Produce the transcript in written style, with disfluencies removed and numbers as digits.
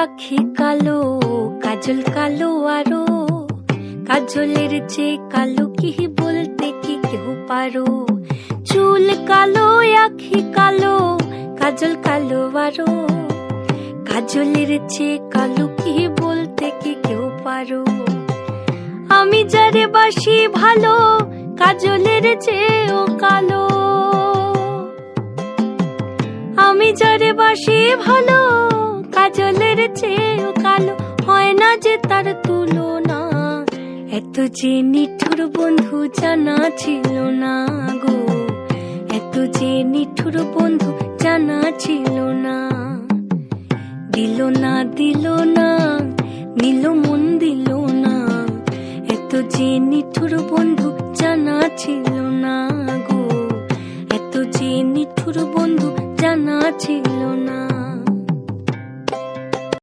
আখি কালো, কাজল কালো আরো, কাজলের চেয়ে কালো কি বলতে কি কেউ পারো। চুল কালো, আখি কালো, কাজল কালো আরো, কাজলের চেয়ে কালো কি বলতে কি কেউ পারো। আমি যারে বাসি ভালো, কাজলের চেয়েও কালো। আমি যারে বাসি ভালো, কাজলের চেয়েও কালো, হয় না যে তার তুলনা। এত যে নিঠুর বন্ধু জানা ছিল না গো, এত যে নিঠুর বন্ধু জানা ছিল না। দিল না দিল না, নিল মন দিল না, এত যে নিঠুর বন্ধু জানা ছিল না গো, এত যে নিঠুর বন্ধু জানা ছিল না।